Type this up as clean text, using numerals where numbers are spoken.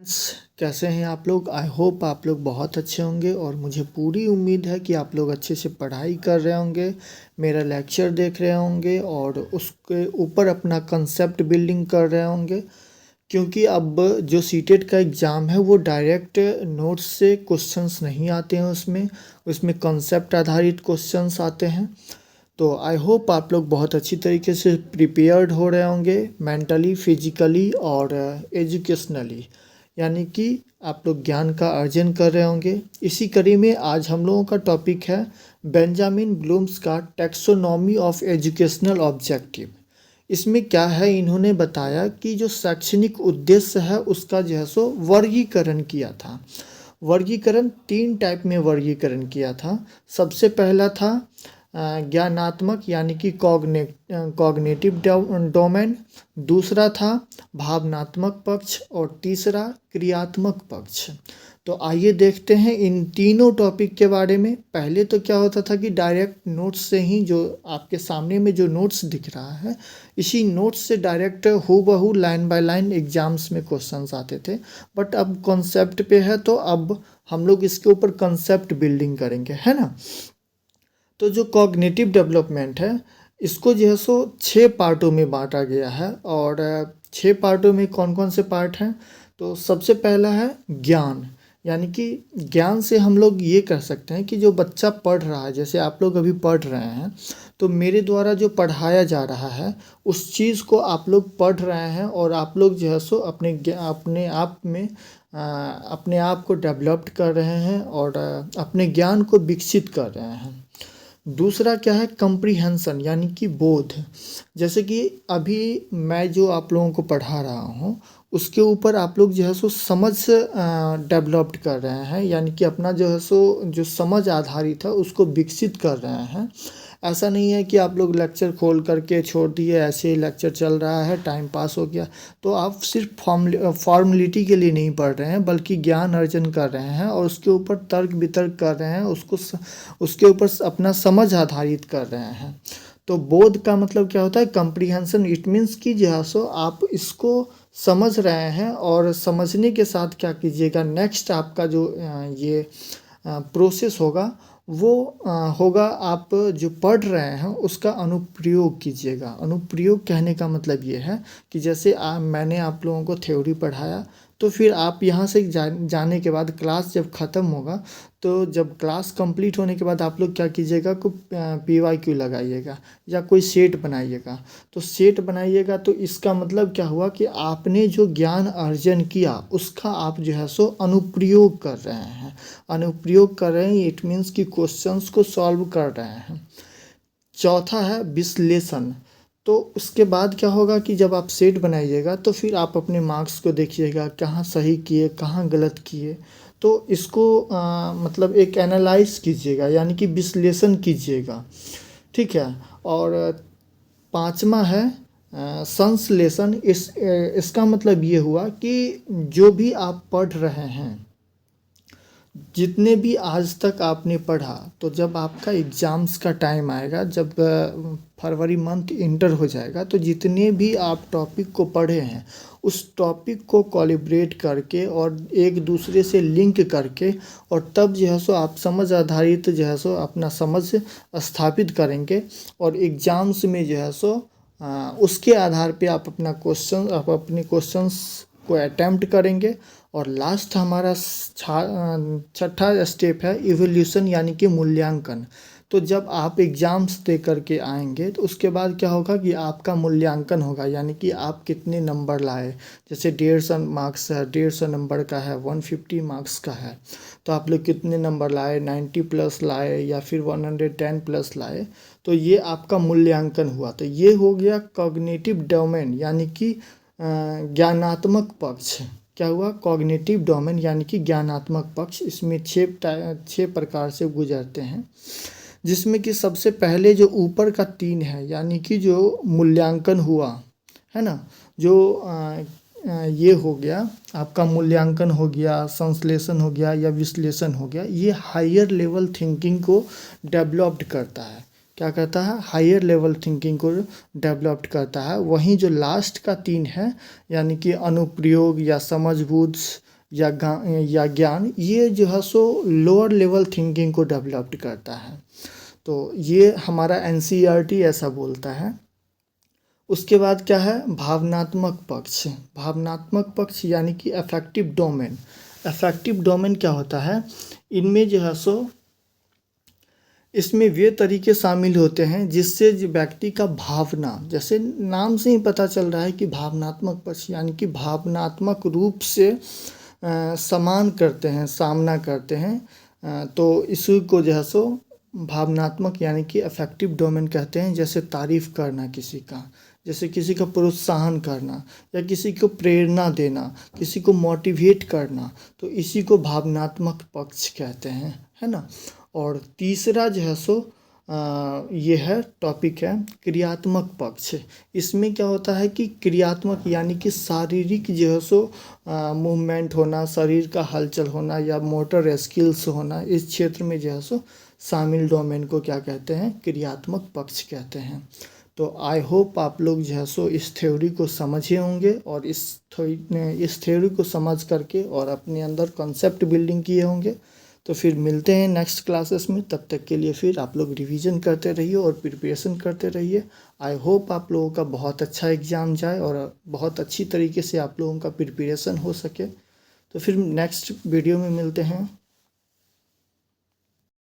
Friends, कैसे हैं आप लोग। आई होप आप लोग बहुत अच्छे होंगे और मुझे पूरी उम्मीद है कि आप लोग अच्छे से पढ़ाई कर रहे होंगे, मेरा लेक्चर देख रहे होंगे और उसके ऊपर अपना कंसेप्ट बिल्डिंग कर रहे होंगे। क्योंकि अब जो सीटेट का एग्ज़ाम है वो डायरेक्ट नोट्स से क्वेश्चंस नहीं आते हैं, उसमें उसमें कंसेप्ट आधारित क्वेश्चंस आते हैं। तो आई होप आप लोग बहुत अच्छी तरीके से प्रिपेयर्ड हो रहे होंगे, मेंटली, फिजिकली और एजुकेशनली, यानी कि आप लोग ज्ञान का अर्जन कर रहे होंगे। इसी कड़ी में आज हम लोगों का टॉपिक है बेंजामिन ब्लूम्स का टैक्सोनॉमी ऑफ एजुकेशनल ऑब्जेक्टिव। इसमें क्या है, इन्होंने बताया कि जो शैक्षणिक उद्देश्य है उसका जो है सो वर्गीकरण किया था। वर्गीकरण 3 टाइप में वर्गीकरण किया था। सबसे पहला था ज्ञानात्मक यानी कि कॉग्निटिव डोमेन। दूसरा था भावनात्मक पक्ष और तीसरा क्रियात्मक पक्ष। तो आइए देखते हैं इन तीनों टॉपिक के बारे में। पहले तो क्या होता था कि डायरेक्ट नोट्स से ही, जो आपके सामने में जो नोट्स दिख रहा है, इसी नोट्स से डायरेक्ट हूबहू लाइन बाय लाइन एग्जाम्स में क्वेश्चंस आते थे। बट अब कॉन्सेप्ट पे है तो अब हम लोग इसके ऊपर कंसेप्ट बिल्डिंग करेंगे, है ना। तो जो कॉग्निटिव डेवलपमेंट है, इसको जो है सो 6 पार्टों में बांटा गया है। और 6 पार्टों में कौन कौन से पार्ट हैं, तो सबसे पहला है ज्ञान। यानी कि ज्ञान से हम लोग ये कह सकते हैं कि जो बच्चा पढ़ रहा है, जैसे आप लोग अभी पढ़ रहे हैं, तो मेरे द्वारा जो पढ़ाया जा रहा है उस चीज़ को आप लोग पढ़ रहे हैं और आप लोग जो है सो अपने आप में अपने आप को डेवलप्ड कर रहे हैं और अपने ज्ञान को विकसित कर रहे हैं। दूसरा क्या है, कंप्रीहेंशन यानी कि बोध। जैसे कि अभी मैं जो आप लोगों को पढ़ा रहा हूँ उसके ऊपर आप लोग जो है सो समझ डेवलप्ड कर रहे हैं, यानी कि अपना जो है सो जो समझ आधारित है उसको विकसित कर रहे हैं। ऐसा नहीं है कि आप लोग लेक्चर खोल करके छोड़ दिए, ऐसे ही लेक्चर चल रहा है, टाइम पास हो गया। तो आप सिर्फ फॉर्मेलिटी के लिए नहीं पढ़ रहे हैं बल्कि ज्ञान अर्जन कर रहे हैं और उसके ऊपर तर्क वितर्क कर रहे हैं, उसके ऊपर अपना समझ आधारित कर रहे हैं। तो बोध का मतलब क्या होता है, कंप्रीहेंशन। इट मीन्स कि जो है सो आप इसको समझ रहे हैं और समझने के साथ क्या कीजिएगा, नेक्स्ट आपका जो ये प्रोसेस होगा वो होगा, आप जो पढ़ रहे हैं उसका अनुप्रयोग कीजिएगा। अनुप्रयोग कहने का मतलब ये है कि जैसे मैंने आप लोगों को थ्योरी पढ़ाया, तो फिर आप यहाँ से जाने के बाद क्लास जब ख़त्म होगा, तो जब क्लास कंप्लीट होने के बाद आप लोग क्या कीजिएगा, को PYQ लगाइएगा या कोई सेट बनाइएगा। तो सेट बनाइएगा तो इसका मतलब क्या हुआ कि आपने जो ज्ञान अर्जन किया उसका आप जो है सो अनुप्रयोग कर रहे हैं। अनुप्रयोग कर रहे हैं, इट मीन्स कि क्वेश्चंस को सॉल्व कर रहे हैं। चौथा है विश्लेषण। तो उसके बाद क्या होगा कि जब आप सेट बनाइएगा तो फिर आप अपने मार्क्स को देखिएगा, कहाँ सही किए कहाँ गलत किए। तो इसको मतलब एक एनालाइज कीजिएगा, यानी कि विश्लेषण कीजिएगा, ठीक है। और पांचवा है संश्लेषण। इसका मतलब ये हुआ कि जो भी आप पढ़ रहे हैं, जितने भी आज तक आपने पढ़ा, तो जब आपका एग्ज़ाम्स का टाइम आएगा, जब फरवरी मंथ इंटर हो जाएगा, तो जितने भी आप टॉपिक को पढ़े हैं उस टॉपिक को कोलिब्रेट करके और एक दूसरे से लिंक करके, और तब जो है सो आप समझ आधारित जो है सो अपना समझ स्थापित करेंगे और एग्ज़ाम्स में जो है सो उसके आधार पे आप अपने क्वेश्चंस को अटेम्प्ट करेंगे। और लास्ट हमारा छठा स्टेप है इवोल्यूशन, यानी कि मूल्यांकन। तो जब आप एग्ज़ाम्स दे करके आएंगे तो उसके बाद क्या होगा कि आपका मूल्यांकन होगा, यानी कि आप कितने नंबर लाए। जैसे 150 मार्क्स है, 150 नंबर का है, 150 मार्क्स का है, तो आप लोग कितने नंबर लाए, 90 प्लस लाए या फिर 110 प्लस लाए। तो ये आपका मूल्यांकन हुआ। तो ये हो गया कॉग्निटिव डोमेन, यानी कि ज्ञानात्मक पक्ष। क्या हुआ, कॉग्निटिव डोमेन यानी कि ज्ञानात्मक पक्ष। इसमें 6 प्रकार से गुजरते हैं, जिसमें कि सबसे पहले जो ऊपर का 3 है, यानी कि जो मूल्यांकन हुआ है ना, जो ये हो गया आपका मूल्यांकन हो गया, संश्लेषण हो गया या विश्लेषण हो गया, ये हायर लेवल थिंकिंग को डेवलप्ड करता है। क्या करता है, हायर लेवल थिंकिंग को डेवलप्ड करता है। वहीं जो लास्ट का 3 है, यानी कि अनुप्रयोग या समझबूझ या ज्ञान, ये जो है सो लोअर लेवल थिंकिंग को डेवलप्ड करता है। तो ये हमारा एनसीईआरटी ऐसा बोलता है। उसके बाद क्या है, भावनात्मक पक्ष। भावनात्मक पक्ष यानी कि अफेक्टिव डोमेन। अफेक्टिव डोमेन क्या होता है, इनमें जो है सो इसमें वे तरीके शामिल होते हैं जिससे जो व्यक्ति का भावना, जैसे नाम से ही पता चल रहा है कि भावनात्मक पक्ष यानी कि भावनात्मक रूप से समान करते हैं, सामना करते हैं। तो इसी को जो है सो भावनात्मक यानी कि अफेक्टिव डोमेन कहते हैं। जैसे तारीफ करना किसी का, जैसे किसी का प्रोत्साहन करना या किसी को प्रेरणा देना, किसी को मोटिवेट करना, तो इसी को भावनात्मक पक्ष कहते हैं, है ना। और तीसरा जो है सो ये है टॉपिक है क्रियात्मक पक्ष। इसमें क्या होता है कि क्रियात्मक यानी कि शारीरिक जो है सो मूवमेंट होना, शरीर का हलचल होना या मोटर स्किल्स होना, इस क्षेत्र में जो है सो शामिल डोमेन को क्या कहते हैं, क्रियात्मक पक्ष कहते हैं। तो आई होप आप लोग जो है सो इस थ्योरी को समझे होंगे और इस थ्योरी को समझ करके और अपने अंदर कॉन्सेप्ट बिल्डिंग किए होंगे। तो फिर मिलते हैं नेक्स्ट क्लासेस में, तब तक के लिए फिर आप लोग रिवीजन करते रहिए और प्रिपरेशन करते रहिए। आई होप आप लोगों का बहुत अच्छा एग्ज़ाम जाए और बहुत अच्छी तरीके से आप लोगों का प्रिपरेशन हो सके। तो फिर नेक्स्ट वीडियो में मिलते हैं।